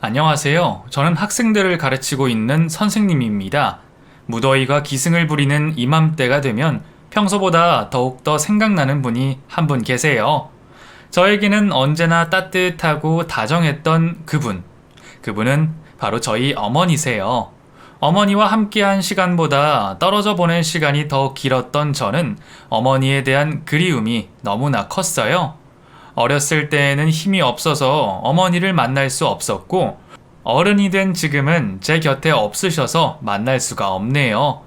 안녕하세요. 저는 학생들을 가르치고 있는 선생님입니다. 무더위가 기승을 부리는 이맘때가 되면 평소보다 더욱더 생각나는 분이 한 분 계세요. 저에게는 언제나 따뜻하고 다정했던 그분. 그분은 바로 저희 어머니세요. 어머니와 함께한 시간보다 떨어져 보낸 시간이 더 길었던 저는 어머니에 대한 그리움이 너무나 컸어요. 어렸을 때에는 힘이 없어서 어머니를 만날 수 없었고, 어른이 된 지금은 제 곁에 없으셔서 만날 수가 없네요.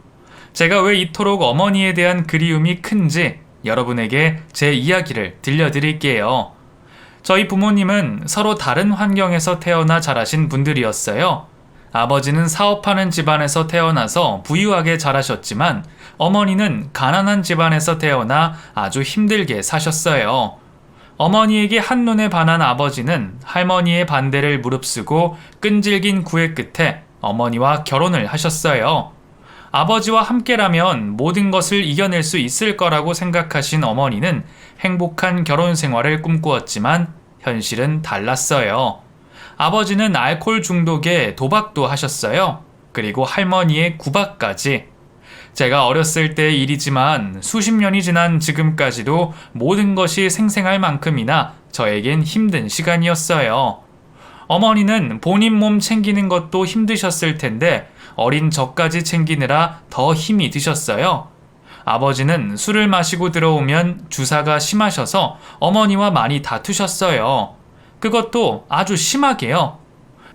제가 왜 이토록 어머니에 대한 그리움이 큰지 여러분에게 제 이야기를 들려드릴게요. 저희 부모님은 서로 다른 환경에서 태어나 자라신 분들이었어요. 아버지는 사업하는 집안에서 태어나서 부유하게 자라셨지만, 어머니는 가난한 집안에서 태어나 아주 힘들게 사셨어요. 어머니에게 한눈에 반한 아버지는 할머니의 반대를 무릅쓰고 끈질긴 구애 끝에 어머니와 결혼을 하셨어요. 아버지와 함께라면 모든 것을 이겨낼 수 있을 거라고 생각하신 어머니는 행복한 결혼 생활을 꿈꾸었지만 현실은 달랐어요. 아버지는 알코올 중독에 도박도 하셨어요. 그리고 할머니의 구박까지. 제가 어렸을 때의 일이지만 수십 년이 지난 지금까지도 모든 것이 생생할 만큼이나 저에겐 힘든 시간이었어요. 어머니는 본인 몸 챙기는 것도 힘드셨을 텐데 어린 저까지 챙기느라 더 힘이 드셨어요. 아버지는 술을 마시고 들어오면 주사가 심하셔서 어머니와 많이 다투셨어요. 그것도 아주 심하게요.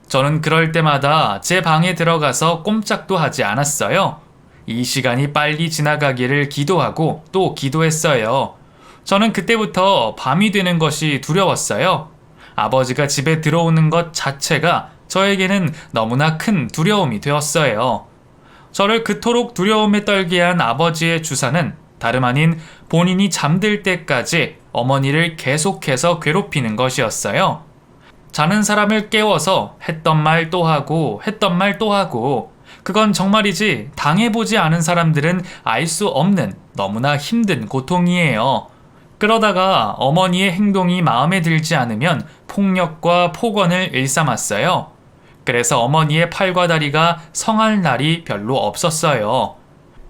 저는 그럴 때마다 제 방에 들어가서 꼼짝도 하지 않았어요. 이 시간이 빨리 지나가기를 기도하고 또 기도했어요. 저는 그때부터 밤이 되는 것이 두려웠어요. 아버지가 집에 들어오는 것 자체가 저에게는 너무나 큰 두려움이 되었어요. 저를 그토록 두려움에 떨게 한 아버지의 주사는 다름 아닌 본인이 잠들 때까지 어머니를 계속해서 괴롭히는 것이었어요. 자는 사람을 깨워서 했던 말 또 하고 했던 말 또 하고, 그건 정말이지 당해보지 않은 사람들은 알 수 없는 너무나 힘든 고통이에요. 그러다가 어머니의 행동이 마음에 들지 않으면 폭력과 폭언을 일삼았어요. 그래서 어머니의 팔과 다리가 성할 날이 별로 없었어요.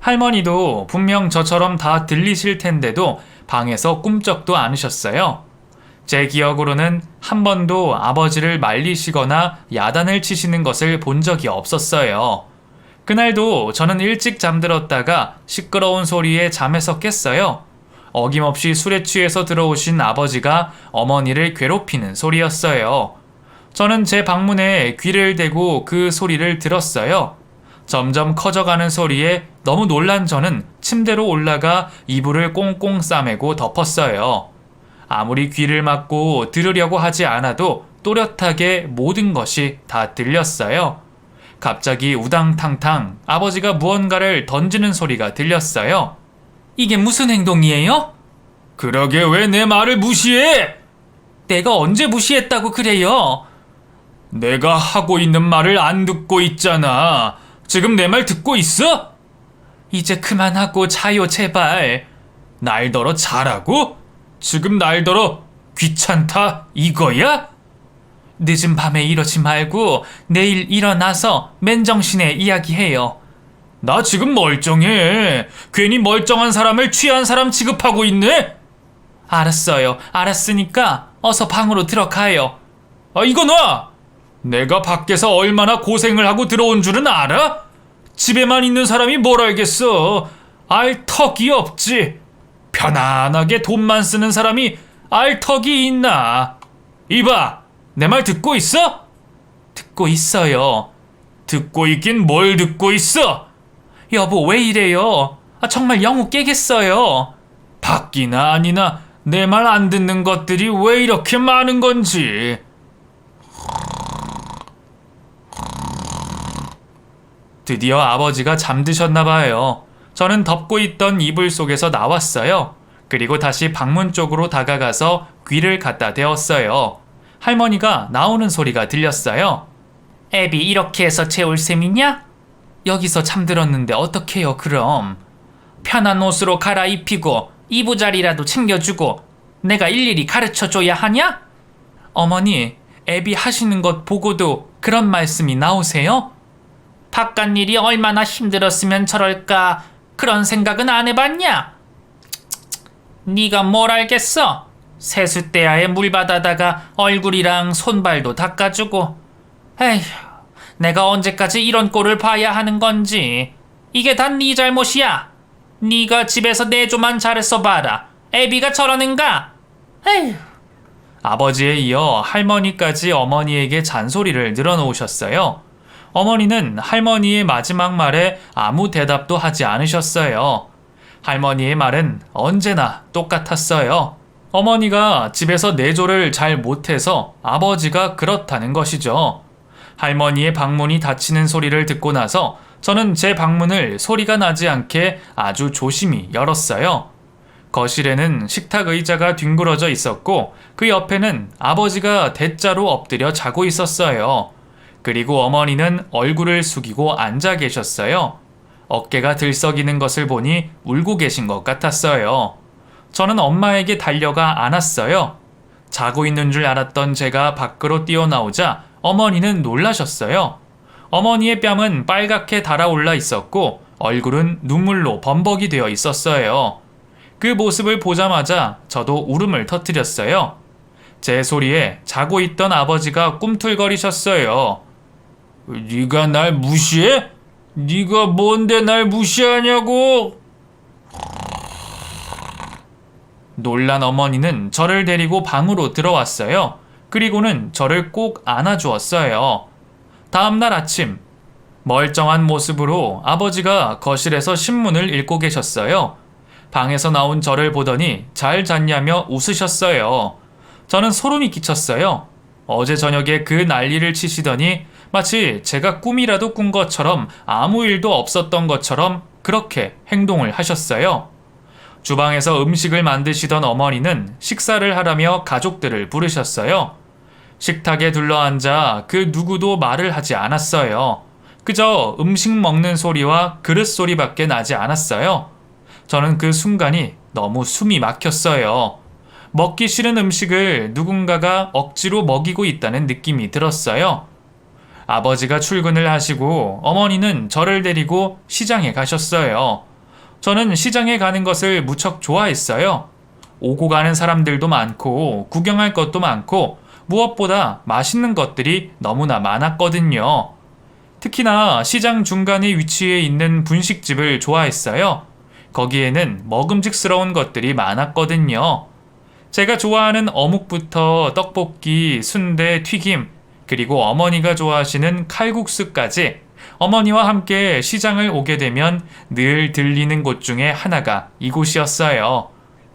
할머니도 분명 저처럼 다 들리실 텐데도 방에서 꿈쩍도 않으셨어요. 제 기억으로는 한 번도 아버지를 말리시거나 야단을 치시는 것을 본 적이 없었어요. 그날도 저는 일찍 잠들었다가 시끄러운 소리에 잠에서 깼어요. 어김없이 술에 취해서 들어오신 아버지가 어머니를 괴롭히는 소리였어요. 저는 제 방문에 귀를 대고 그 소리를 들었어요. 점점 커져가는 소리에 너무 놀란 저는 침대로 올라가 이불을 꽁꽁 싸매고 덮었어요. 아무리 귀를 막고 들으려고 하지 않아도 또렷하게 모든 것이 다 들렸어요. 갑자기 우당탕탕 아버지가 무언가를 던지는 소리가 들렸어요. 이게 무슨 행동이에요? 그러게 왜 내 말을 무시해? 내가 언제 무시했다고 그래요? 내가 하고 있는 말을 안 듣고 있잖아. 지금 내 말 듣고 있어? 이제 그만하고 자요 제발. 날더러 자라고? 지금 날더러 귀찮다 이거야? 늦은 밤에 이러지 말고 내일 일어나서 맨정신에 이야기해요. 나 지금 멀쩡해. 괜히 멀쩡한 사람을 취한 사람 취급하고 있네? 알았어요. 알았으니까 어서 방으로 들어가요. 이거 놔! 내가 밖에서 얼마나 고생을 하고 들어온 줄은 알아? 집에만 있는 사람이 뭘 알겠어. 알 턱이 없지. 편안하게 돈만 쓰는 사람이 알 턱이 있나? 이봐! 내 말 듣고 있어? 듣고 있어요. 듣고 있긴 뭘 듣고 있어? 여보 왜 이래요? 정말 영우 깨겠어요. 밖이나 아니나 내 말 안 듣는 것들이 왜 이렇게 많은 건지. 드디어 아버지가 잠드셨나 봐요. 저는 덮고 있던 이불 속에서 나왔어요. 그리고 다시 방문 쪽으로 다가가서 귀를 갖다 대었어요. 할머니가 나오는 소리가 들렸어요. 애비 이렇게 해서 재울 셈이냐? 여기서 잠들었는데 어떡해요 그럼. 편한 옷으로 갈아입히고 이부자리라도 챙겨주고 내가 일일이 가르쳐줘야 하냐? 어머니, 애비 하시는 것 보고도 그런 말씀이 나오세요? 바깥 일이 얼마나 힘들었으면 저럴까 그런 생각은 안 해봤냐? 네가 뭘 알겠어? 세숫대야에 물 받아다가 얼굴이랑 손발도 닦아주고. 에휴, 내가 언제까지 이런 꼴을 봐야 하는 건지. 이게 다 네 잘못이야. 네가 집에서 내조만 잘했어 봐라. 애비가 저러는가? 에휴. 아버지에 이어 할머니까지 어머니에게 잔소리를 늘어놓으셨어요. 어머니는 할머니의 마지막 말에 아무 대답도 하지 않으셨어요. 할머니의 말은 언제나 똑같았어요. 어머니가 집에서 내조를 잘 못해서 아버지가 그렇다는 것이죠. 할머니의 방문이 닫히는 소리를 듣고 나서 저는 제 방문을 소리가 나지 않게 아주 조심히 열었어요. 거실에는 식탁 의자가 뒹굴어져 있었고 그 옆에는 아버지가 대자로 엎드려 자고 있었어요. 그리고 어머니는 얼굴을 숙이고 앉아 계셨어요. 어깨가 들썩이는 것을 보니 울고 계신 것 같았어요. 저는 엄마에게 달려가 안았어요. 자고 있는 줄 알았던 제가 밖으로 뛰어나오자 어머니는 놀라셨어요. 어머니의 뺨은 빨갛게 달아올라 있었고 얼굴은 눈물로 범벅이 되어 있었어요. 그 모습을 보자마자 저도 울음을 터뜨렸어요. 제 소리에 자고 있던 아버지가 꿈틀거리셨어요. 네가 날 무시해? 네가 뭔데 날 무시하냐고? 놀란 어머니는 저를 데리고 방으로 들어왔어요. 그리고는 저를 꼭 안아주었어요. 다음날 아침, 멀쩡한 모습으로 아버지가 거실에서 신문을 읽고 계셨어요. 방에서 나온 저를 보더니 잘 잤냐며 웃으셨어요. 저는 소름이 끼쳤어요. 어제 저녁에 그 난리를 치시더니 마치 제가 꿈이라도 꾼 것처럼 아무 일도 없었던 것처럼 그렇게 행동을 하셨어요. 주방에서 음식을 만드시던 어머니는 식사를 하라며 가족들을 부르셨어요. 식탁에 둘러앉아 그 누구도 말을 하지 않았어요. 그저 음식 먹는 소리와 그릇 소리밖에 나지 않았어요. 저는 그 순간이 너무 숨이 막혔어요. 먹기 싫은 음식을 누군가가 억지로 먹이고 있다는 느낌이 들었어요. 아버지가 출근을 하시고 어머니는 저를 데리고 시장에 가셨어요. 저는 시장에 가는 것을 무척 좋아했어요. 오고 가는 사람들도 많고 구경할 것도 많고 무엇보다 맛있는 것들이 너무나 많았거든요. 특히나 시장 중간에 위치해 있는 분식집을 좋아했어요. 거기에는 먹음직스러운 것들이 많았거든요. 제가 좋아하는 어묵부터 떡볶이, 순대, 튀김, 그리고 어머니가 좋아하시는 칼국수까지 어머니와 함께 시장을 오게 되면 늘 들리는 곳 중에 하나가 이곳이었어요.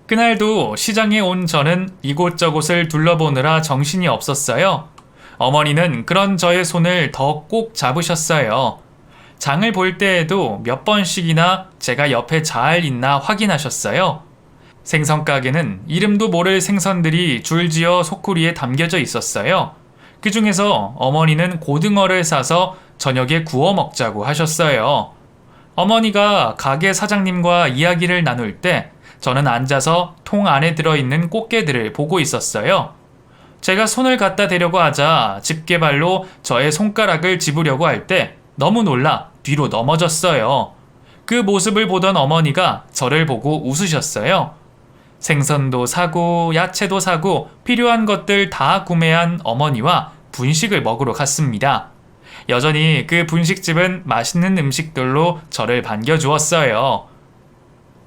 그날도 시장에 온 저는 이곳저곳을 둘러보느라 정신이 없었어요. 어머니는 그런 저의 손을 더 꼭 잡으셨어요. 장을 볼 때에도 몇 번씩이나 제가 옆에 잘 있나 확인하셨어요. 생선 가게는 이름도 모를 생선들이 줄지어 소쿠리에 담겨져 있었어요. 그 중에서 어머니는 고등어를 사서 저녁에 구워 먹자고 하셨어요. 어머니가 가게 사장님과 이야기를 나눌 때 저는 앉아서 통 안에 들어있는 꽃게들을 보고 있었어요. 제가 손을 갖다 대려고 하자 집게발로 저의 손가락을 집으려고 할 때 너무 놀라 뒤로 넘어졌어요. 그 모습을 보던 어머니가 저를 보고 웃으셨어요. 생선도 사고 야채도 사고 필요한 것들 다 구매한 어머니와 분식을 먹으러 갔습니다. 여전히 그 분식집은 맛있는 음식들로 저를 반겨주었어요.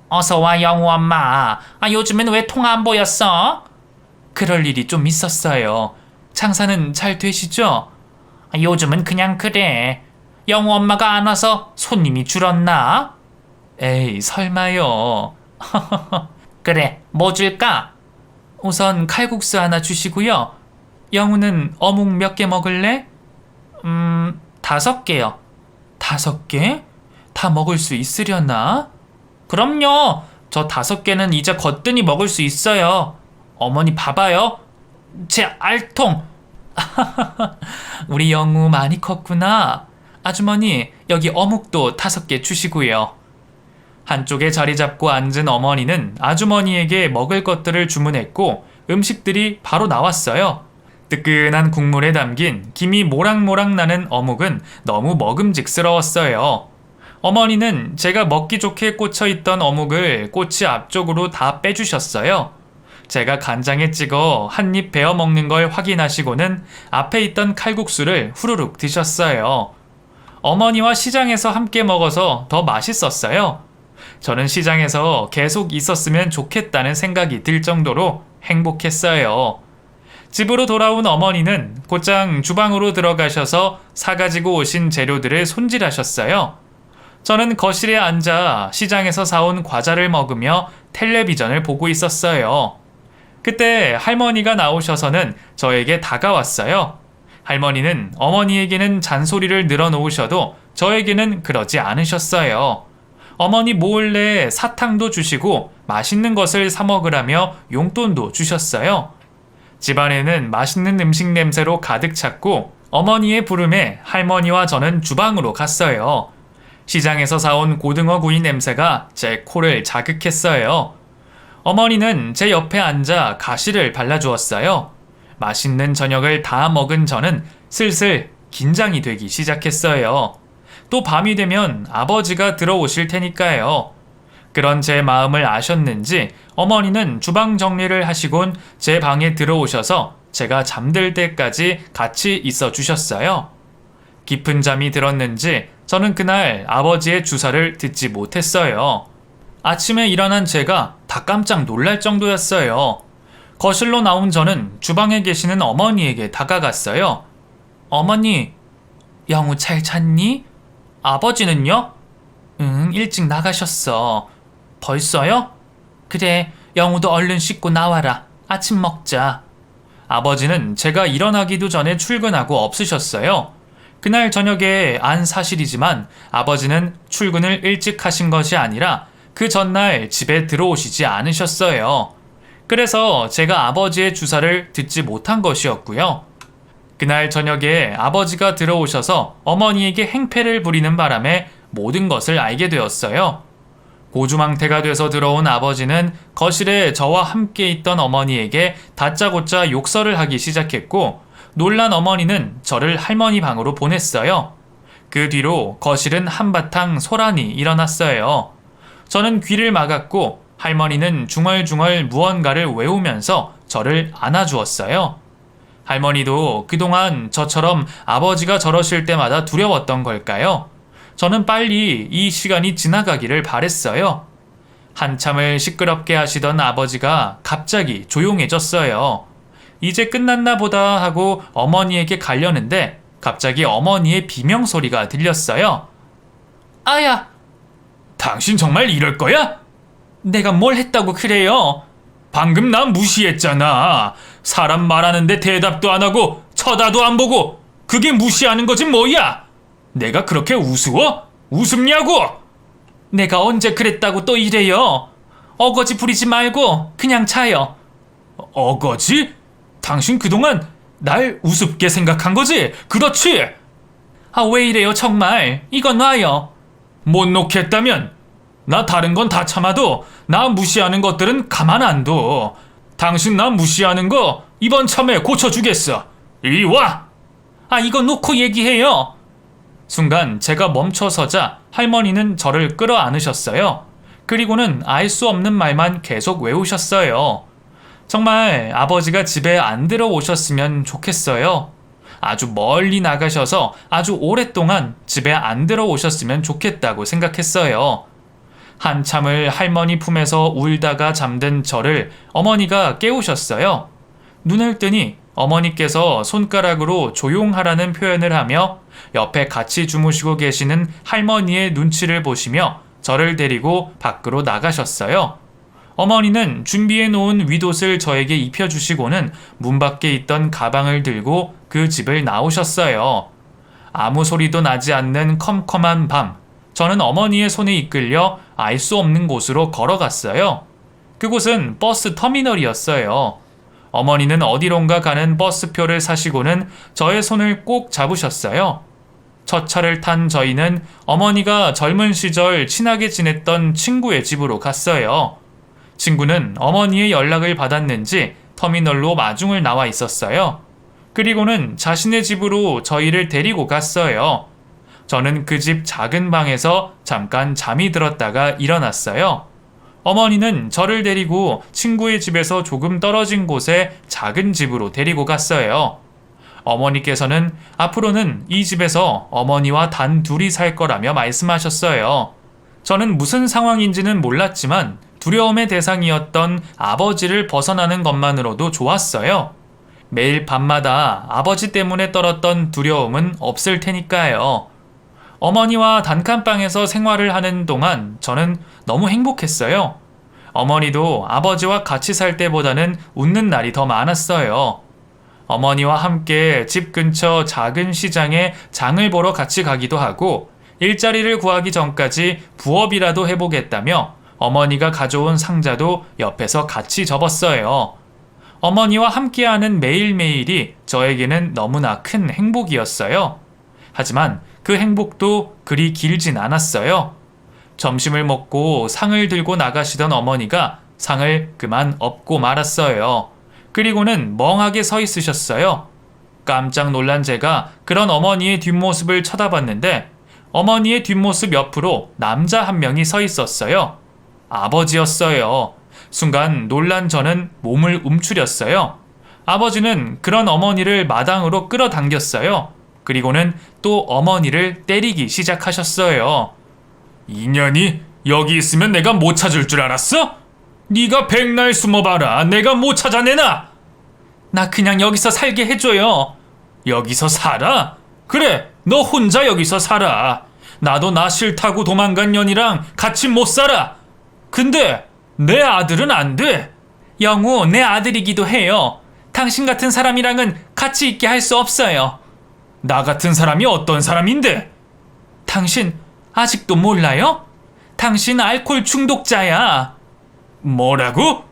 어서와 영우 엄마. 요즘엔 왜 통 안 보였어? 그럴 일이 좀 있었어요. 장사는 잘 되시죠? 요즘은 그냥 그래. 영우 엄마가 안 와서 손님이 줄었나? 에이, 설마요. 그래, 뭐 줄까? 우선 칼국수 하나 주시고요. 영우는 어묵 몇 개 먹을래? 5개요. 5개? 다 먹을 수 있으려나? 그럼요. 저 5개는 이제 거뜬히 먹을 수 있어요. 어머니 봐봐요. 제 알통. 우리 영우 많이 컸구나. 아주머니, 여기 어묵도 5개 주시고요. 한쪽에 자리 잡고 앉은 어머니는 아주머니에게 먹을 것들을 주문했고 음식들이 바로 나왔어요. 뜨끈한 국물에 담긴 김이 모락모락 나는 어묵은 너무 먹음직스러웠어요. 어머니는 제가 먹기 좋게 꽂혀있던 어묵을 꼬치 앞쪽으로 다 빼주셨어요. 제가 간장에 찍어 한 입 베어 먹는 걸 확인하시고는 앞에 있던 칼국수를 후루룩 드셨어요. 어머니와 시장에서 함께 먹어서 더 맛있었어요. 저는 시장에서 계속 있었으면 좋겠다는 생각이 들 정도로 행복했어요. 집으로 돌아온 어머니는 곧장 주방으로 들어가셔서 사가지고 오신 재료들을 손질하셨어요. 저는 거실에 앉아 시장에서 사온 과자를 먹으며 텔레비전을 보고 있었어요. 그때 할머니가 나오셔서는 저에게 다가왔어요. 할머니는 어머니에게는 잔소리를 늘어놓으셔도 저에게는 그러지 않으셨어요. 어머니 몰래 사탕도 주시고 맛있는 것을 사 먹으라며 용돈도 주셨어요. 집안에는 맛있는 음식 냄새로 가득 찼고 어머니의 부름에 할머니와 저는 주방으로 갔어요. 시장에서 사온 고등어 구이 냄새가 제 코를 자극했어요. 어머니는 제 옆에 앉아 가시를 발라주었어요. 맛있는 저녁을 다 먹은 저는 슬슬 긴장이 되기 시작했어요. 또 밤이 되면 아버지가 들어오실 테니까요. 그런 제 마음을 아셨는지 어머니는 주방 정리를 하시곤 제 방에 들어오셔서 제가 잠들 때까지 같이 있어 주셨어요. 깊은 잠이 들었는지 저는 그날 아버지의 주사를 듣지 못했어요. 아침에 일어난 제가 다 깜짝 놀랄 정도였어요. 거실로 나온 저는 주방에 계시는 어머니에게 다가갔어요. 어머니, 영우 잘 잤니? 아버지는요? 응, 일찍 나가셨어. 벌써요? 그래, 영우도 얼른 씻고 나와라. 아침 먹자. 아버지는 제가 일어나기도 전에 출근하고 없으셨어요. 그날 저녁에 안 사실이지만 아버지는 출근을 일찍 하신 것이 아니라 그 전날 집에 들어오시지 않으셨어요. 그래서 제가 아버지의 주사를 듣지 못한 것이었고요. 그날 저녁에 아버지가 들어오셔서 어머니에게 행패를 부리는 바람에 모든 것을 알게 되었어요. 고주망태가 돼서 들어온 아버지는 거실에 저와 함께 있던 어머니에게 다짜고짜 욕설을 하기 시작했고 놀란 어머니는 저를 할머니 방으로 보냈어요. 그 뒤로 거실은 한바탕 소란이 일어났어요. 저는 귀를 막았고 할머니는 중얼중얼 무언가를 외우면서 저를 안아주었어요. 할머니도 그동안 저처럼 아버지가 저러실 때마다 두려웠던 걸까요? 저는 빨리 이 시간이 지나가기를 바랬어요. 한참을 시끄럽게 하시던 아버지가 갑자기 조용해졌어요. 이제 끝났나 보다 하고 어머니에게 가려는데 갑자기 어머니의 비명소리가 들렸어요. 아야! 당신 정말 이럴 거야? 내가 뭘 했다고 그래요? 방금 나 무시했잖아. 사람 말하는데 대답도 안 하고 쳐다도 안 보고 그게 무시하는 거지 뭐야? 내가 그렇게 우스워? 우습냐고? 내가 언제 그랬다고 또 이래요? 어거지 부리지 말고 그냥 자요. 어거지? 당신 그동안 날 우습게 생각한 거지? 그렇지? 아, 왜 이래요 정말? 이건 놔요. 못 놓겠다면 나 다른 건 다 참아도 나 무시하는 것들은 가만 안 둬. 당신 나 무시하는 거 이번 참에 고쳐주겠어. 이리 와! 아, 이거 놓고 얘기해요. 순간 제가 멈춰서자 할머니는 저를 끌어안으셨어요. 그리고는 알 수 없는 말만 계속 외우셨어요. 정말 아버지가 집에 안 들어오셨으면 좋겠어요. 아주 멀리 나가셔서 아주 오랫동안 집에 안 들어오셨으면 좋겠다고 생각했어요. 한참을 할머니 품에서 울다가 잠든 저를 어머니가 깨우셨어요. 눈을 뜨니 어머니께서 손가락으로 조용하라는 표현을 하며 옆에 같이 주무시고 계시는 할머니의 눈치를 보시며 저를 데리고 밖으로 나가셨어요. 어머니는 준비해 놓은 윗옷을 저에게 입혀주시고는 문 밖에 있던 가방을 들고 그 집을 나오셨어요. 아무 소리도 나지 않는 컴컴한 밤, 저는 어머니의 손에 이끌려 알 수 없는 곳으로 걸어갔어요. 그곳은 버스 터미널이었어요. 어머니는 어디론가 가는 버스표를 사시고는 저의 손을 꼭 잡으셨어요. 첫 차를 탄 저희는 어머니가 젊은 시절 친하게 지냈던 친구의 집으로 갔어요. 친구는 어머니의 연락을 받았는지 터미널로 마중을 나와 있었어요. 그리고는 자신의 집으로 저희를 데리고 갔어요. 저는 그 집 작은 방에서 잠깐 잠이 들었다가 일어났어요. 어머니는 저를 데리고 친구의 집에서 조금 떨어진 곳에 작은 집으로 데리고 갔어요. 어머니께서는 앞으로는 이 집에서 어머니와 단 둘이 살 거라며 말씀하셨어요. 저는 무슨 상황인지는 몰랐지만 두려움의 대상이었던 아버지를 벗어나는 것만으로도 좋았어요. 매일 밤마다 아버지 때문에 떨었던 두려움은 없을 테니까요. 어머니와 단칸방에서 생활을 하는 동안 저는 너무 행복했어요. 어머니도 아버지와 같이 살 때보다는 웃는 날이 더 많았어요. 어머니와 함께 집 근처 작은 시장에 장을 보러 같이 가기도 하고 일자리를 구하기 전까지 부업이라도 해보겠다며 어머니가 가져온 상자도 옆에서 같이 접었어요. 어머니와 함께하는 매일매일이 저에게는 너무나 큰 행복이었어요. 하지만 그 행복도 그리 길진 않았어요. 점심을 먹고 상을 들고 나가시던 어머니가 상을 그만 엎고 말았어요. 그리고는 멍하게 서 있으셨어요. 깜짝 놀란 제가 그런 어머니의 뒷모습을 쳐다봤는데 어머니의 뒷모습 옆으로 남자 한 명이 서 있었어요. 아버지였어요. 순간 놀란 저는 몸을 움츠렸어요. 아버지는 그런 어머니를 마당으로 끌어당겼어요. 그리고는 또 어머니를 때리기 시작하셨어요. 이년이 여기 있으면 내가 못 찾을 줄 알았어? 네가 백날 숨어봐라. 내가 못 찾아내나? 나 그냥 여기서 살게 해줘요. 여기서 살아? 그래, 너 혼자 여기서 살아. 나도 나 싫다고 도망간 년이랑 같이 못 살아. 근데 내 아들은 안 돼. 영우, 내 아들이기도 해요. 당신 같은 사람이랑은 같이 있게 할 수 없어요. 나 같은 사람이 어떤 사람인데? 당신 아직도 몰라요? 당신 알코올 중독자야. 뭐라고?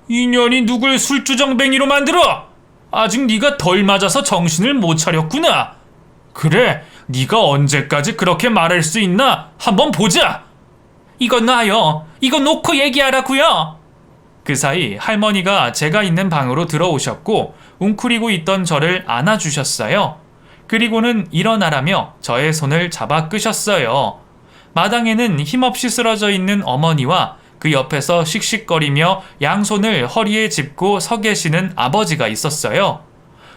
인연이 누굴 술주정뱅이로 만들어? 아직 네가 덜 맞아서 정신을 못 차렸구나. 그래, 네가 언제까지 그렇게 말할 수 있나? 한번 보자. 이거 놔요. 이거 놓고 얘기하라고요. 그 사이 할머니가 제가 있는 방으로 들어오셨고 웅크리고 있던 저를 안아주셨어요. 그리고는 일어나라며 저의 손을 잡아 끄셨어요. 마당에는 힘없이 쓰러져 있는 어머니와 그 옆에서 씩씩거리며 양손을 허리에 짚고 서 계시는 아버지가 있었어요.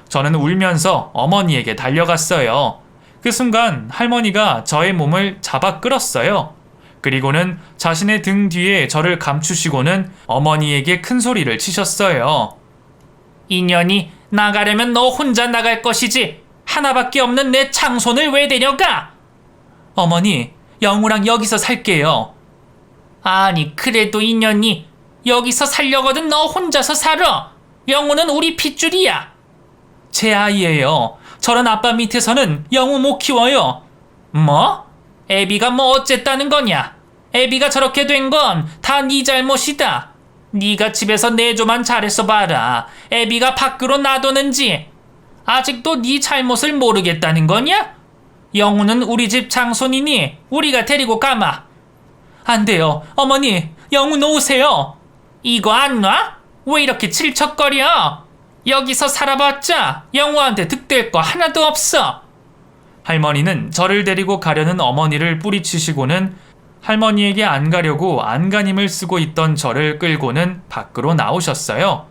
저는 울면서 어머니에게 달려갔어요. 그 순간 할머니가 저의 몸을 잡아 끌었어요. 그리고는 자신의 등 뒤에 저를 감추시고는 어머니에게 큰 소리를 치셨어요. 인연이 나가려면 너 혼자 나갈 것이지 하나밖에 없는 내 장손을 왜 데려가? 어머니, 영우랑 여기서 살게요. 아니 그래도 인연이 여기서 살려거든 너 혼자서 살아. 영우는 우리 핏줄이야. 제 아이예요. 저런 아빠 밑에서는 영우 못 키워요. 뭐? 애비가 뭐 어쨌다는 거냐? 애비가 저렇게 된 건 다 네 잘못이다. 네가 집에서 내조만 잘해서 봐라. 애비가 밖으로 놔두는지. 아직도 네 잘못을 모르겠다는 거냐? 영우는 우리 집 장손이니 우리가 데리고 가마. 안 돼요. 어머니, 영우 놓으세요. 이거 안 놔? 왜 이렇게 질척거려? 여기서 살아봤자 영우한테 득될 거 하나도 없어. 할머니는 저를 데리고 가려는 어머니를 뿌리치시고는 할머니에게 안 가려고 안간힘을 쓰고 있던 저를 끌고는 밖으로 나오셨어요.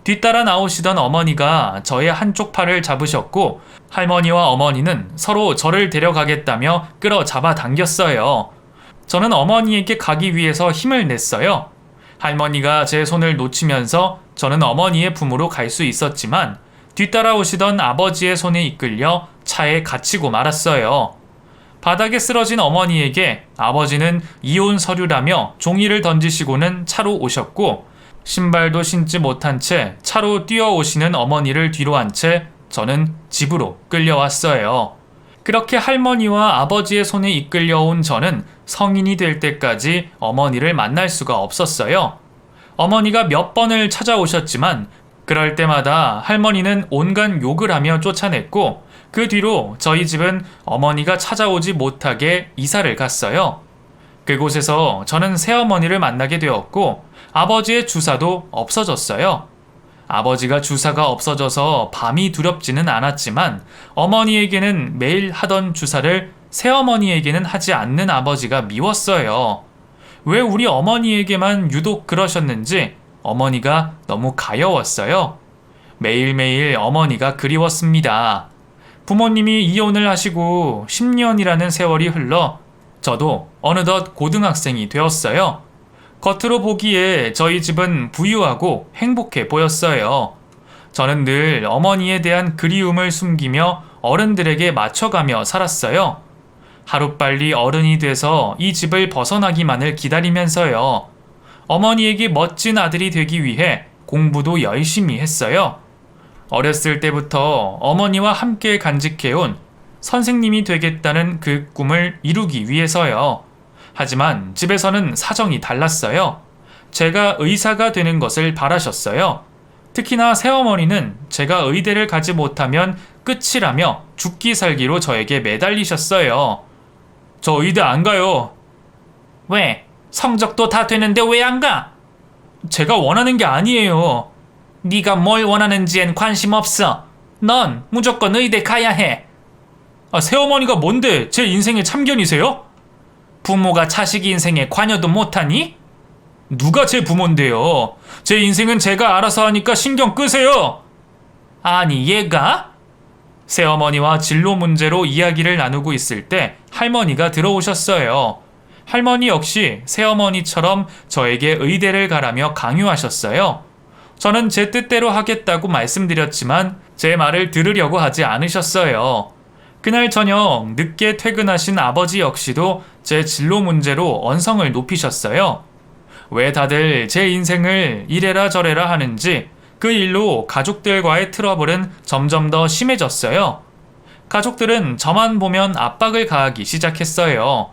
뒤따라 나오시던 어머니가 저의 한쪽 팔을 잡으셨고 할머니와 어머니는 서로 저를 데려가겠다며 끌어 잡아 당겼어요. 저는 어머니에게 가기 위해서 힘을 냈어요. 할머니가 제 손을 놓치면서 저는 어머니의 품으로 갈 수 있었지만 뒤따라오시던 아버지의 손에 이끌려 차에 갇히고 말았어요. 바닥에 쓰러진 어머니에게 아버지는 이혼 서류라며 종이를 던지시고는 차로 오셨고 신발도 신지 못한 채 차로 뛰어오시는 어머니를 뒤로 한 채 저는 집으로 끌려왔어요. 그렇게 할머니와 아버지의 손에 이끌려온 저는 성인이 될 때까지 어머니를 만날 수가 없었어요. 어머니가 몇 번을 찾아오셨지만 그럴 때마다 할머니는 온갖 욕을 하며 쫓아냈고 그 뒤로 저희 집은 어머니가 찾아오지 못하게 이사를 갔어요. 그곳에서 저는 새어머니를 만나게 되었고 아버지의 주사도 없어졌어요. 아버지가 주사가 없어져서 밤이 두렵지는 않았지만 어머니에게는 매일 하던 주사를 새어머니에게는 하지 않는 아버지가 미웠어요. 왜 우리 어머니에게만 유독 그러셨는지 어머니가 너무 가여웠어요. 매일매일 어머니가 그리웠습니다. 부모님이 이혼을 하시고 10년이라는 세월이 흘러 저도 어느덧 고등학생이 되었어요. 겉으로 보기에 저희 집은 부유하고 행복해 보였어요. 저는 늘 어머니에 대한 그리움을 숨기며 어른들에게 맞춰가며 살았어요. 하루빨리 어른이 돼서 이 집을 벗어나기만을 기다리면서요. 어머니에게 멋진 아들이 되기 위해 공부도 열심히 했어요. 어렸을 때부터 어머니와 함께 간직해온 선생님이 되겠다는 그 꿈을 이루기 위해서요. 하지만 집에서는 사정이 달랐어요. 제가 의사가 되는 것을 바라셨어요. 특히나 새어머니는 제가 의대를 가지 못하면 끝이라며 죽기 살기로 저에게 매달리셨어요. 저 의대 안 가요. 왜? 성적도 다 되는데 왜 안 가? 제가 원하는 게 아니에요. 네가 뭘 원하는지엔 관심 없어. 넌 무조건 의대 가야 해. 새어머니가 뭔데 제 인생의 참견이세요? 부모가 자식 인생에 관여도 못하니? 누가 제 부모인데요? 제 인생은 제가 알아서 하니까 신경 끄세요. 아니 얘가? 새어머니와 진로 문제로 이야기를 나누고 있을 때 할머니가 들어오셨어요. 할머니 역시 새어머니처럼 저에게 의대를 가라며 강요하셨어요. 저는 제 뜻대로 하겠다고 말씀드렸지만 제 말을 들으려고 하지 않으셨어요. 그날 저녁 늦게 퇴근하신 아버지 역시도 제 진로 문제로 언성을 높이셨어요. 왜 다들 제 인생을 이래라 저래라 하는지 그 일로 가족들과의 트러블은 점점 더 심해졌어요. 가족들은 저만 보면 압박을 가하기 시작했어요.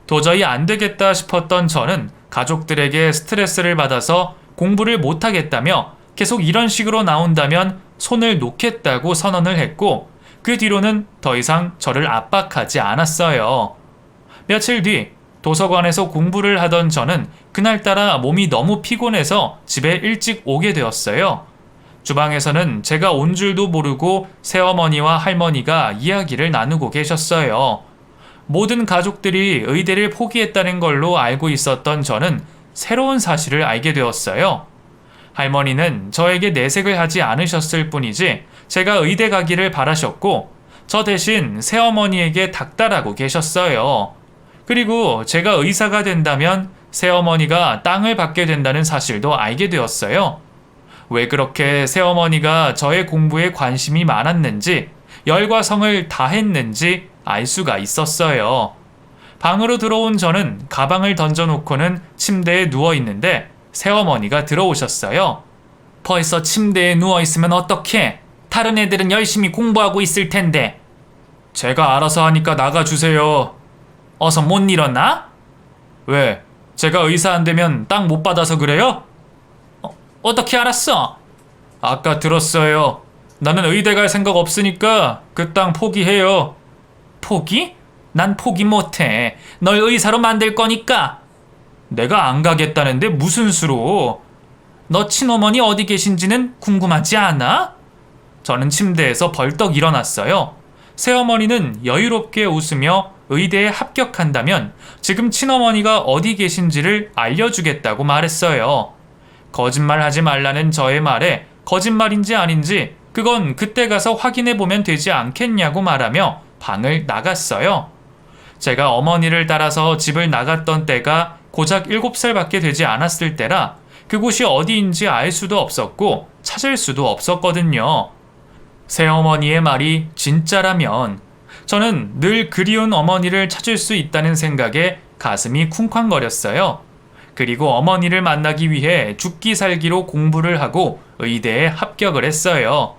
도저히 안 되겠다 싶었던 저는 가족들에게 스트레스를 받아서 공부를 못하겠다며 계속 이런 식으로 나온다면 손을 놓겠다고 선언을 했고 그 뒤로는 더 이상 저를 압박하지 않았어요. 며칠 뒤 도서관에서 공부를 하던 저는 그날따라 몸이 너무 피곤해서 집에 일찍 오게 되었어요. 주방에서는 제가 온 줄도 모르고 새어머니와 할머니가 이야기를 나누고 계셨어요. 모든 가족들이 의대를 포기했다는 걸로 알고 있었던 저는 새로운 사실을 알게 되었어요. 할머니는 저에게 내색을 하지 않으셨을 뿐이지 제가 의대 가기를 바라셨고 저 대신 새어머니에게 닥달하고 계셨어요. 그리고 제가 의사가 된다면 새어머니가 땅을 받게 된다는 사실도 알게 되었어요. 왜 그렇게 새어머니가 저의 공부에 관심이 많았는지 열과 성을 다했는지 알 수가 있었어요. 방으로 들어온 저는 가방을 던져놓고는 침대에 누워있는데 새어머니가 들어오셨어요. 벌써 침대에 누워있으면 어떡해? 다른 애들은 열심히 공부하고 있을 텐데. 제가 알아서 하니까 나가주세요. 어서 못 일어나? 왜? 제가 의사 안 되면 땅 못 받아서 그래요? 어떻게 알았어? 아까 들었어요. 나는 의대 갈 생각 없으니까 그 땅 포기해요. 포기? 난 포기 못해. 널 의사로 만들 거니까. 내가 안 가겠다는데 무슨 수로? 너 친어머니 어디 계신지는 궁금하지 않아? 저는 침대에서 벌떡 일어났어요. 새어머니는 여유롭게 웃으며 의대에 합격한다면 지금 친어머니가 어디 계신지를 알려주겠다고 말했어요. 거짓말하지 말라는 저의 말에 거짓말인지 아닌지 그건 그때 가서 확인해보면 되지 않겠냐고 말하며 방을 나갔어요. 제가 어머니를 따라서 집을 나갔던 때가 고작 7살밖에 되지 않았을 때라 그곳이 어디인지 알 수도 없었고 찾을 수도 없었거든요. 새어머니의 말이 진짜라면 저는 늘 그리운 어머니를 찾을 수 있다는 생각에 가슴이 쿵쾅거렸어요. 그리고 어머니를 만나기 위해 죽기 살기로 공부를 하고 의대에 합격을 했어요.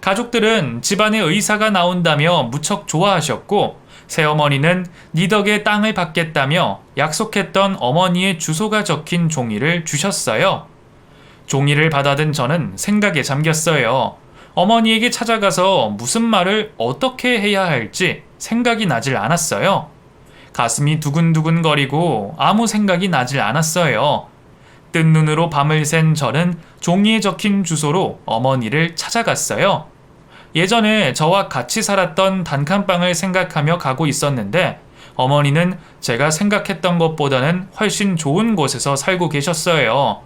가족들은 집안에 의사가 나온다며 무척 좋아하셨고 새어머니는 니 덕에 땅을 받겠다며 약속했던 어머니의 주소가 적힌 종이를 주셨어요. 종이를 받아든 저는 생각에 잠겼어요. 어머니에게 찾아가서 무슨 말을 어떻게 해야 할지 생각이 나질 않았어요. 가슴이 두근두근거리고 아무 생각이 나질 않았어요. 뜬 눈으로 밤을 샌 저는 종이에 적힌 주소로 어머니를 찾아갔어요. 예전에 저와 같이 살았던 단칸방을 생각하며 가고 있었는데 어머니는 제가 생각했던 것보다는 훨씬 좋은 곳에서 살고 계셨어요.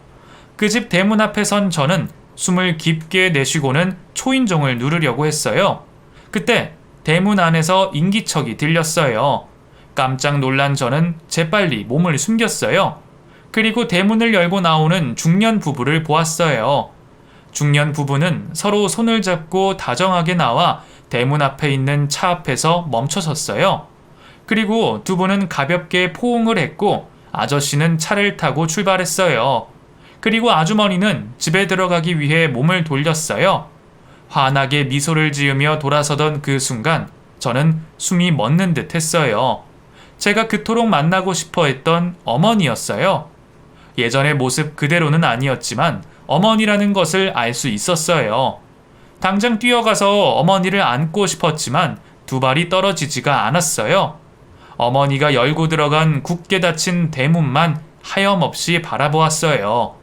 그 집 대문 앞에 선 저는 숨을 깊게 내쉬고는 초인종을 누르려고 했어요. 그때 대문 안에서 인기척이 들렸어요. 깜짝 놀란 저는 재빨리 몸을 숨겼어요. 그리고 대문을 열고 나오는 중년 부부를 보았어요. 중년 부부는 서로 손을 잡고 다정하게 나와 대문 앞에 있는 차 앞에서 멈춰섰어요. 그리고 두 분은 가볍게 포옹을 했고 아저씨는 차를 타고 출발했어요. 그리고 아주머니는 집에 들어가기 위해 몸을 돌렸어요. 환하게 미소를 지으며 돌아서던 그 순간 저는 숨이 멎는 듯 했어요. 제가 그토록 만나고 싶어 했던 어머니였어요. 예전의 모습 그대로는 아니었지만 어머니라는 것을 알 수 있었어요. 당장 뛰어가서 어머니를 안고 싶었지만 두 발이 떨어지지가 않았어요. 어머니가 열고 들어간 굳게 닫힌 대문만 하염없이 바라보았어요.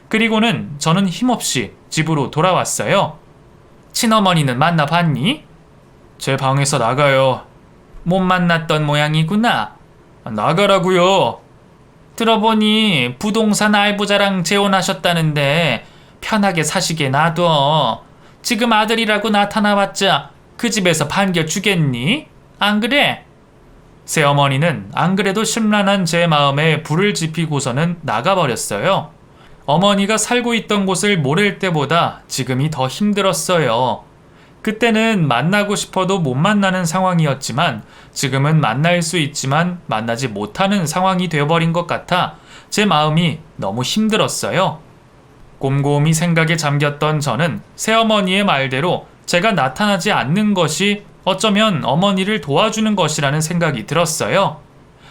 그리고는 저는 힘없이 집으로 돌아왔어요. 친어머니는 만나봤니? 제 방에서 나가요. 못 만났던 모양이구나. 나가라고요. 들어보니 부동산 알부자랑 재혼하셨다는데 편하게 사시게 놔둬. 지금 아들이라고 나타나봤자 그 집에서 반겨주겠니? 안 그래? 새어머니는 안 그래도 심란한 제 마음에 불을 지피고서는 나가버렸어요. 어머니가 살고 있던 곳을 모를 때보다 지금이 더 힘들었어요. 그때는 만나고 싶어도 못 만나는 상황이었지만 지금은 만날 수 있지만 만나지 못하는 상황이 되어버린 것 같아 제 마음이 너무 힘들었어요. 곰곰이 생각에 잠겼던 저는 새어머니의 말대로 제가 나타나지 않는 것이 어쩌면 어머니를 도와주는 것이라는 생각이 들었어요.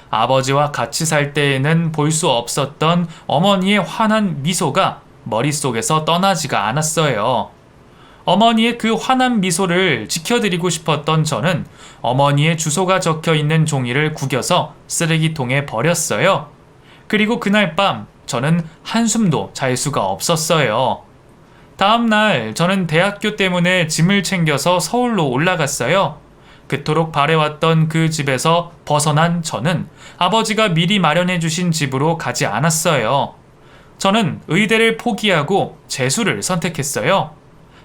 아버지와 같이 살 때에는 볼 수 없었던 어머니의 환한 미소가 머릿속에서 떠나지가 않았어요. 어머니의 그 환한 미소를 지켜드리고 싶었던 저는 어머니의 주소가 적혀 있는 종이를 구겨서 쓰레기통에 버렸어요. 그리고 그날 밤 저는 한숨도 잘 수가 없었어요. 다음 날 저는 대학교 때문에 짐을 챙겨서 서울로 올라갔어요. 그토록 바래왔던 그 집에서 벗어난 저는 아버지가 미리 마련해 주신 집으로 가지 않았어요. 저는 의대를 포기하고 재수를 선택했어요.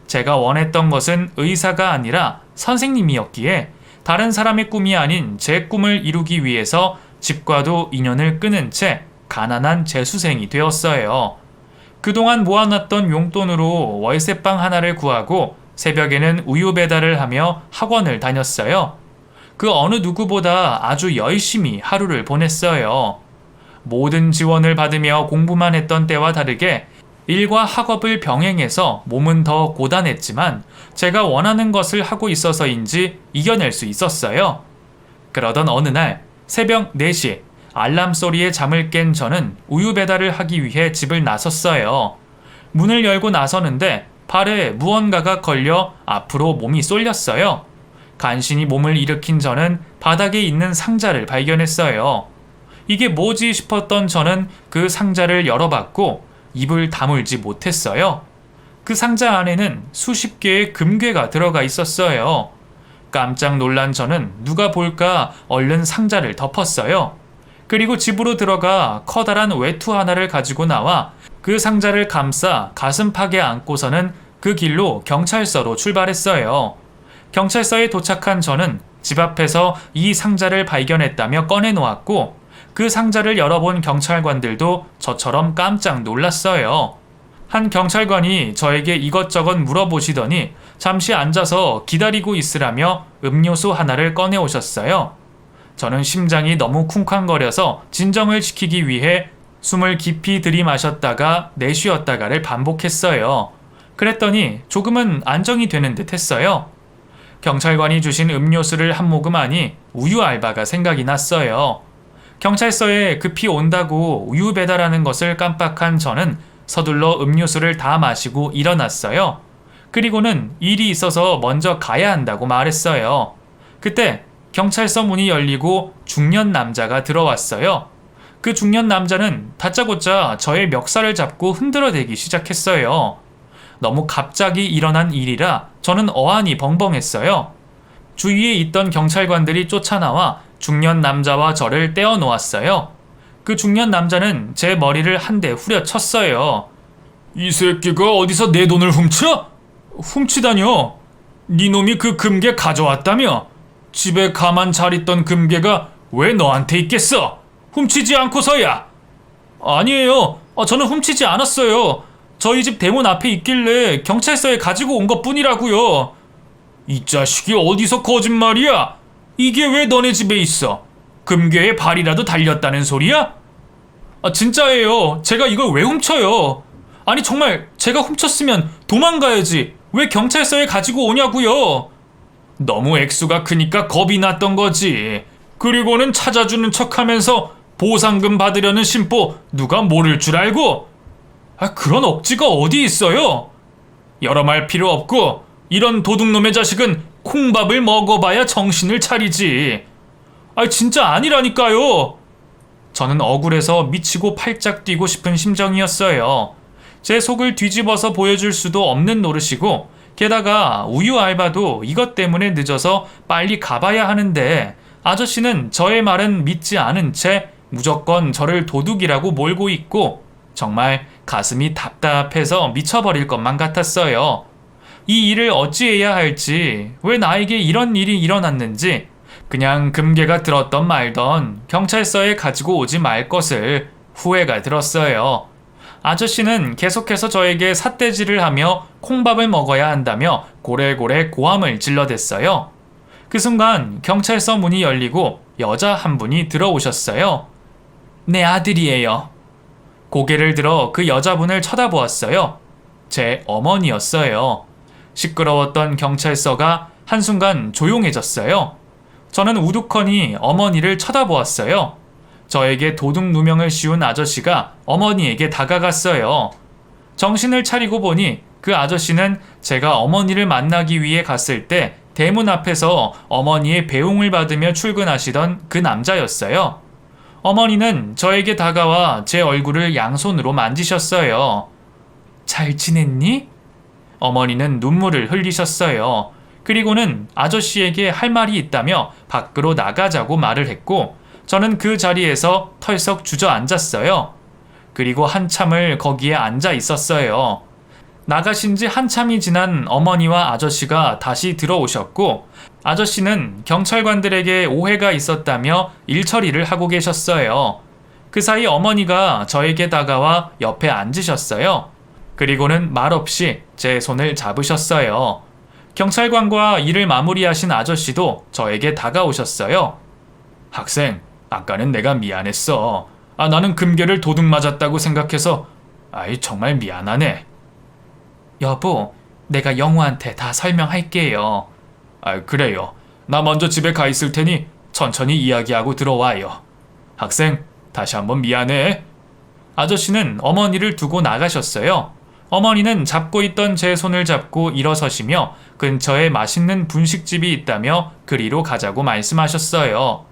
제가 원했던 것은 의사가 아니라 선생님이었기에 다른 사람의 꿈이 아닌 제 꿈을 이루기 위해서 집과도 인연을 끊은 채 가난한 재수생이 되었어요. 그동안 모아놨던 용돈으로 월세방 하나를 구하고 새벽에는 우유 배달을 하며 학원을 다녔어요. 그 어느 누구보다 아주 열심히 하루를 보냈어요. 모든 지원을 받으며 공부만 했던 때와 다르게 일과 학업을 병행해서 몸은 더 고단했지만 제가 원하는 것을 하고 있어서인지 이겨낼 수 있었어요. 그러던 어느 날 새벽 4시 알람 소리에 잠을 깬 저는 우유 배달을 하기 위해 집을 나섰어요. 문을 열고 나서는데 발에 무언가가 걸려 앞으로 몸이 쏠렸어요. 간신히 몸을 일으킨 저는 바닥에 있는 상자를 발견했어요. 이게 뭐지 싶었던 저는 그 상자를 열어봤고 입을 다물지 못했어요. 그 상자 안에는 수십 개의 금괴가 들어가 있었어요. 깜짝 놀란 저는 누가 볼까 얼른 상자를 덮었어요. 그리고 집으로 들어가 커다란 외투 하나를 가지고 나와 그 상자를 감싸 가슴팍에 안고서는 그 길로 경찰서로 출발했어요. 경찰서에 도착한 저는 집 앞에서 이 상자를 발견했다며 꺼내놓았고 그 상자를 열어본 경찰관들도 저처럼 깜짝 놀랐어요. 한 경찰관이 저에게 이것저것 물어보시더니 잠시 앉아서 기다리고 있으라며 음료수 하나를 꺼내오셨어요. 저는 심장이 너무 쿵쾅거려서 진정을 지키기 위해 숨을 깊이 들이마셨다가 내쉬었다가를 반복했어요. 그랬더니 조금은 안정이 되는 듯 했어요. 경찰관이 주신 음료수를 한 모금 하니 우유 알바가 생각이 났어요. 경찰서에 급히 온다고 우유 배달하는 것을 깜빡한 저는 서둘러 음료수를 다 마시고 일어났어요. 그리고는 일이 있어서 먼저 가야 한다고 말했어요. 그때 경찰서 문이 열리고 중년 남자가 들어왔어요. 그 중년 남자는 다짜고짜 저의 멱살을 잡고 흔들어대기 시작했어요. 너무 갑자기 일어난 일이라 저는 어안이 벙벙했어요. 주위에 있던 경찰관들이 쫓아나와 중년 남자와 저를 떼어 놓았어요. 그 중년 남자는 제 머리를 한 대 후려쳤어요. 이 새끼가 어디서 내 돈을 훔쳐? 훔치다뇨? 네 놈이 그 금괴 가져왔다며? 집에 가만 잘 있던 금괴가 왜 너한테 있겠어? 훔치지 않고서야. 아니에요. 저는 훔치지 않았어요. 저희 집 대문 앞에 있길래 경찰서에 가지고 온 것뿐이라고요. 이 자식이 어디서 거짓말이야? 이게 왜 너네 집에 있어? 금괴에 발이라도 달렸다는 소리야? 진짜예요. 제가 이걸 왜 훔쳐요? 아니 정말 제가 훔쳤으면 도망가야지. 왜 경찰서에 가지고 오냐고요? 너무 액수가 크니까 겁이 났던 거지. 그리고는 찾아주는 척하면서 보상금 받으려는 심보 누가 모를 줄 알고? 그런 억지가 어디 있어요? 여러 말 필요 없고 이런 도둑놈의 자식은 콩밥을 먹어봐야 정신을 차리지. 진짜 아니라니까요. 저는 억울해서 미치고 팔짝 뛰고 싶은 심정이었어요. 제 속을 뒤집어서 보여줄 수도 없는 노릇이고 게다가 우유 알바도 이것 때문에 늦어서 빨리 가봐야 하는데 아저씨는 저의 말은 믿지 않은 채 무조건 저를 도둑이라고 몰고 있고 정말 가슴이 답답해서 미쳐버릴 것만 같았어요. 이 일을 어찌해야 할지, 왜 나에게 이런 일이 일어났는지 그냥 금괴가 들었던 말던 경찰서에 가지고 오지 말 것을 후회가 들었어요. 아저씨는 계속해서 저에게 삿대질을 하며 콩밥을 먹어야 한다며 고래고래 고함을 질러댔어요. 그 순간 경찰서 문이 열리고 여자 한 분이 들어오셨어요. 내 아들이에요. 고개를 들어 그 여자분을 쳐다보았어요. 제 어머니였어요. 시끄러웠던 경찰서가 한순간 조용해졌어요. 저는 우두커니 어머니를 쳐다보았어요. 저에게 도둑 누명을 씌운 아저씨가 어머니에게 다가갔어요. 정신을 차리고 보니 그 아저씨는 제가 어머니를 만나기 위해 갔을 때 대문 앞에서 어머니의 배웅을 받으며 출근하시던 그 남자였어요. 어머니는 저에게 다가와 제 얼굴을 양손으로 만지셨어요. 잘 지냈니? 어머니는 눈물을 흘리셨어요. 그리고는 아저씨에게 할 말이 있다며 밖으로 나가자고 말을 했고 저는 그 자리에서 털썩 주저앉았어요. 그리고 한참을 거기에 앉아 있었어요. 나가신 지 한참이 지난 어머니와 아저씨가 다시 들어오셨고 아저씨는 경찰관들에게 오해가 있었다며 일 처리를 하고 계셨어요. 그 사이 어머니가 저에게 다가와 옆에 앉으셨어요. 그리고는 말없이 제 손을 잡으셨어요. 경찰관과 일을 마무리하신 아저씨도 저에게 다가오셨어요. 학생, 아까는 내가 미안했어. 나는 금괴를 도둑 맞았다고 생각해서 정말 미안하네. 여보, 내가 영우한테 다 설명할게요. 그래요. 나 먼저 집에 가 있을 테니 천천히 이야기하고 들어와요. 학생, 다시 한번 미안해. 아저씨는 어머니를 두고 나가셨어요. 어머니는 잡고 있던 제 손을 잡고 일어서시며 근처에 맛있는 분식집이 있다며 그리로 가자고 말씀하셨어요.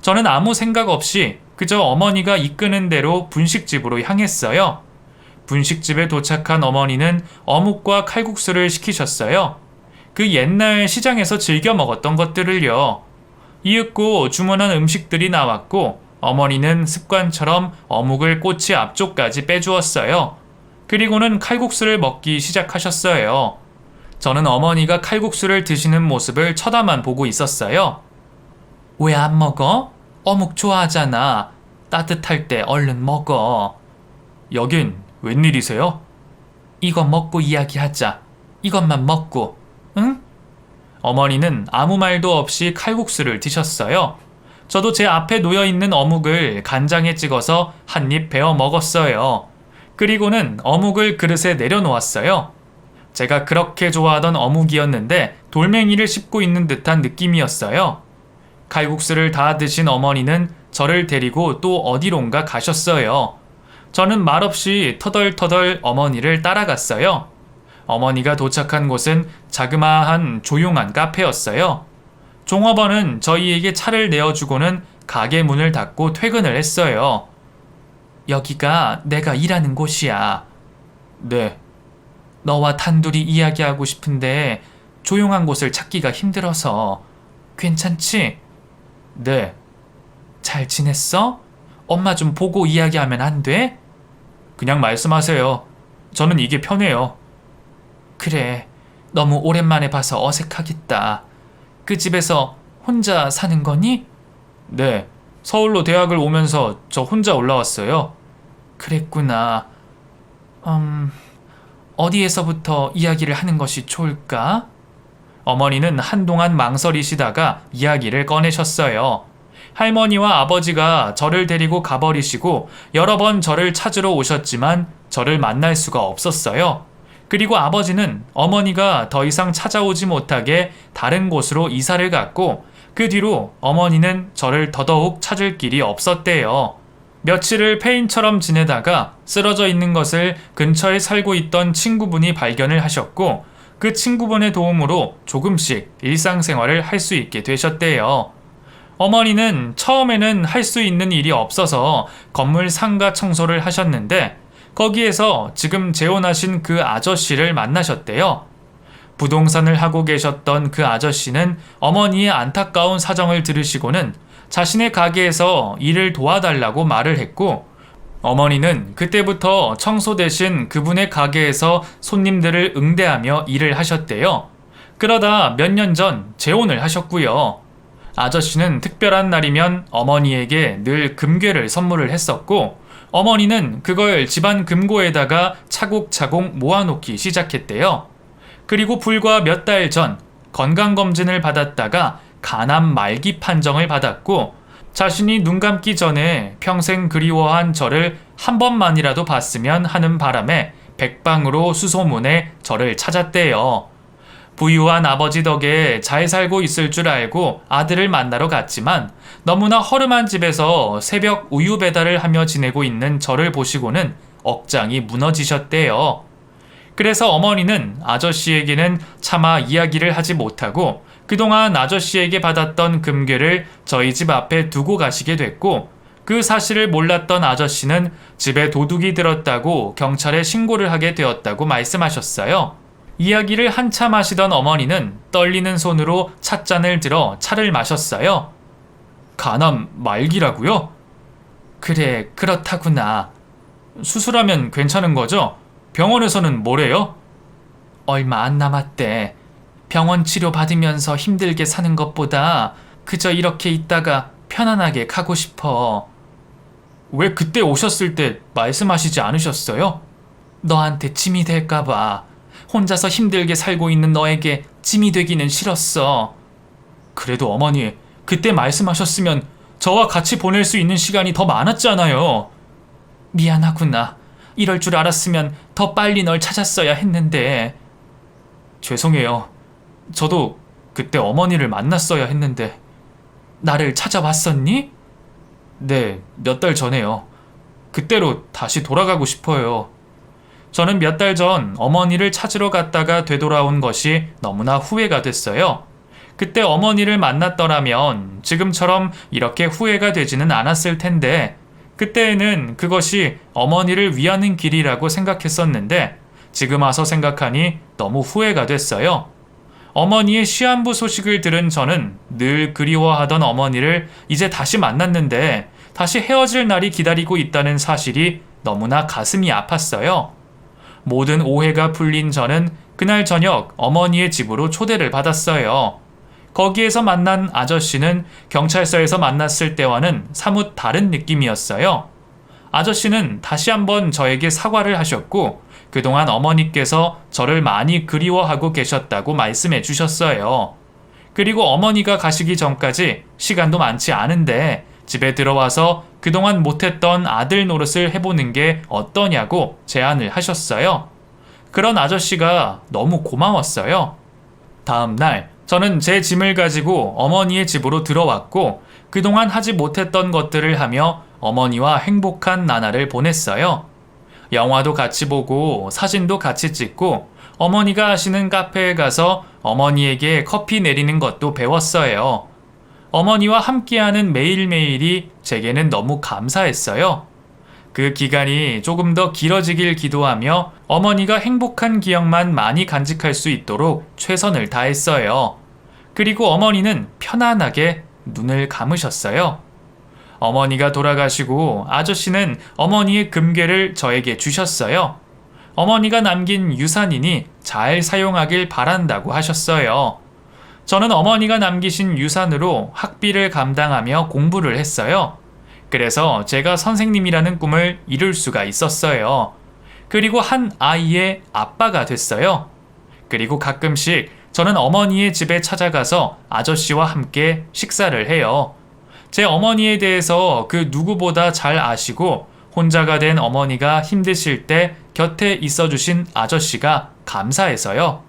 저는 아무 생각 없이 그저 어머니가 이끄는 대로 분식집으로 향했어요. 분식집에 도착한 어머니는 어묵과 칼국수를 시키셨어요. 그 옛날 시장에서 즐겨 먹었던 것들을요. 이윽고 주문한 음식들이 나왔고 어머니는 습관처럼 어묵을 꼬치 앞쪽까지 빼주었어요. 그리고는 칼국수를 먹기 시작하셨어요. 저는 어머니가 칼국수를 드시는 모습을 쳐다만 보고 있었어요. 왜 안 먹어? 어묵 좋아하잖아. 따뜻할 때 얼른 먹어. 여긴 웬일이세요? 이거 먹고 이야기하자. 이것만 먹고, 응? 어머니는 아무 말도 없이 칼국수를 드셨어요. 저도 제 앞에 놓여있는 어묵을 간장에 찍어서 한 입 베어 먹었어요. 그리고는 어묵을 그릇에 내려놓았어요. 제가 그렇게 좋아하던 어묵이었는데 돌멩이를 씹고 있는 듯한 느낌이었어요. 칼국수를 다 드신 어머니는 저를 데리고 또 어디론가 가셨어요. 저는 말없이 터덜터덜 어머니를 따라갔어요. 어머니가 도착한 곳은 자그마한 조용한 카페였어요. 종업원은 저희에게 차를 내어주고는 가게 문을 닫고 퇴근을 했어요. 여기가 내가 일하는 곳이야. 네. 너와 단둘이 이야기하고 싶은데 조용한 곳을 찾기가 힘들어서. 괜찮지? 네. 잘 지냈어? 엄마 좀 보고 이야기하면 안 돼? 그냥 말씀하세요. 저는 이게 편해요. 그래. 너무 오랜만에 봐서 어색하겠다. 그 집에서 혼자 사는 거니? 네. 서울로 대학을 오면서 저 혼자 올라왔어요. 그랬구나. 어디에서부터 이야기를 하는 것이 좋을까? 어머니는 한동안 망설이시다가 이야기를 꺼내셨어요. 할머니와 아버지가 저를 데리고 가버리시고 여러 번 저를 찾으러 오셨지만 저를 만날 수가 없었어요. 그리고 아버지는 어머니가 더 이상 찾아오지 못하게 다른 곳으로 이사를 갔고 그 뒤로 어머니는 저를 더더욱 찾을 길이 없었대요. 며칠을 폐인처럼 지내다가 쓰러져 있는 것을 근처에 살고 있던 친구분이 발견을 하셨고 그 친구분의 도움으로 조금씩 일상생활을 할 수 있게 되셨대요. 어머니는 처음에는 할 수 있는 일이 없어서 건물 상가 청소를 하셨는데 거기에서 지금 재혼하신 그 아저씨를 만나셨대요. 부동산을 하고 계셨던 그 아저씨는 어머니의 안타까운 사정을 들으시고는 자신의 가게에서 일을 도와달라고 말을 했고 어머니는 그때부터 청소 대신 그분의 가게에서 손님들을 응대하며 일을 하셨대요. 그러다 몇 년 전 재혼을 하셨고요. 아저씨는 특별한 날이면 어머니에게 늘 금괴를 선물을 했었고 어머니는 그걸 집안 금고에다가 차곡차곡 모아놓기 시작했대요. 그리고 불과 몇 달 전 건강검진을 받았다가 간암 말기 판정을 받았고 자신이 눈 감기 전에 평생 그리워한 저를 한 번만이라도 봤으면 하는 바람에 백방으로 수소문해 저를 찾았대요. 부유한 아버지 덕에 잘 살고 있을 줄 알고 아들을 만나러 갔지만 너무나 허름한 집에서 새벽 우유 배달을 하며 지내고 있는 저를 보시고는 억장이 무너지셨대요. 그래서 어머니는 아저씨에게는 차마 이야기를 하지 못하고 그동안 아저씨에게 받았던 금괴를 저희 집 앞에 두고 가시게 됐고 그 사실을 몰랐던 아저씨는 집에 도둑이 들었다고 경찰에 신고를 하게 되었다고 말씀하셨어요. 이야기를 한참 하시던 어머니는 떨리는 손으로 찻잔을 들어 차를 마셨어요. 간암 말기라고요? 그래, 그렇다구나. 수술하면 괜찮은 거죠? 병원에서는 뭐래요? 얼마 안 남았대. 병원 치료 받으면서 힘들게 사는 것보다 그저 이렇게 있다가 편안하게 가고 싶어. 왜 그때 오셨을 때 말씀하시지 않으셨어요? 너한테 짐이 될까봐. 혼자서 힘들게 살고 있는 너에게 짐이 되기는 싫었어. 그래도 어머니, 그때 말씀하셨으면 저와 같이 보낼 수 있는 시간이 더 많았잖아요. 미안하구나. 이럴 줄 알았으면 더 빨리 널 찾았어야 했는데. 죄송해요. 저도 그때 어머니를 만났어야 했는데. 나를 찾아왔었니? 네, 몇 달 전에요. 그때로 다시 돌아가고 싶어요. 저는 몇 달 전 어머니를 찾으러 갔다가 되돌아온 것이 너무나 후회가 됐어요. 그때 어머니를 만났더라면 지금처럼 이렇게 후회가 되지는 않았을 텐데 그때에는 그것이 어머니를 위하는 길이라고 생각했었는데 지금 와서 생각하니 너무 후회가 됐어요. 어머니의 시한부 소식을 들은 저는 늘 그리워하던 어머니를 이제 다시 만났는데 다시 헤어질 날이 기다리고 있다는 사실이 너무나 가슴이 아팠어요. 모든 오해가 풀린 저는 그날 저녁 어머니의 집으로 초대를 받았어요. 거기에서 만난 아저씨는 경찰서에서 만났을 때와는 사뭇 다른 느낌이었어요. 아저씨는 다시 한번 저에게 사과를 하셨고 그동안 어머니께서 저를 많이 그리워하고 계셨다고 말씀해 주셨어요. 그리고 어머니가 가시기 전까지 시간도 많지 않은데 집에 들어와서 그동안 못했던 아들 노릇을 해보는 게 어떠냐고 제안을 하셨어요. 그런 아저씨가 너무 고마웠어요. 다음 날 저는 제 짐을 가지고 어머니의 집으로 들어왔고 그동안 하지 못했던 것들을 하며 어머니와 행복한 나날을 보냈어요. 영화도 같이 보고 사진도 같이 찍고 어머니가 하시는 카페에 가서 어머니에게 커피 내리는 것도 배웠어요. 어머니와 함께하는 매일매일이 제게는 너무 감사했어요. 그 기간이 조금 더 길어지길 기도하며 어머니가 행복한 기억만 많이 간직할 수 있도록 최선을 다했어요. 그리고 어머니는 편안하게 눈을 감으셨어요. 어머니가 돌아가시고 아저씨는 어머니의 금괴를 저에게 주셨어요. 어머니가 남긴 유산이니 잘 사용하길 바란다고 하셨어요. 저는 어머니가 남기신 유산으로 학비를 감당하며 공부를 했어요. 그래서 제가 선생님이라는 꿈을 이룰 수가 있었어요. 그리고 한 아이의 아빠가 됐어요. 그리고 가끔씩 저는 어머니의 집에 찾아가서 아저씨와 함께 식사를 해요. 제 어머니에 대해서 그 누구보다 잘 아시고 혼자가 된 어머니가 힘드실 때 곁에 있어주신 아저씨가 감사해서요.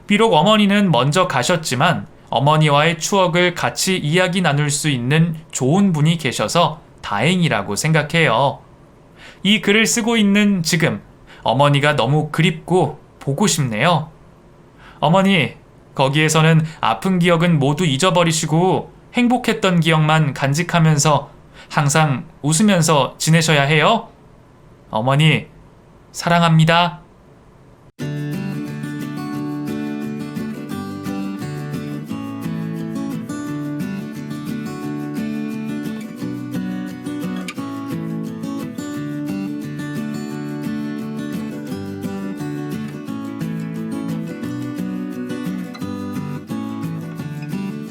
비록 어머니는 먼저 가셨지만 어머니와의 추억을 같이 이야기 나눌 수 있는 좋은 분이 계셔서 다행이라고 생각해요. 이 글을 쓰고 있는 지금 어머니가 너무 그립고 보고 싶네요. 어머니, 거기에서는 아픈 기억은 모두 잊어버리시고 행복했던 기억만 간직하면서 항상 웃으면서 지내셔야 해요. 어머니, 사랑합니다.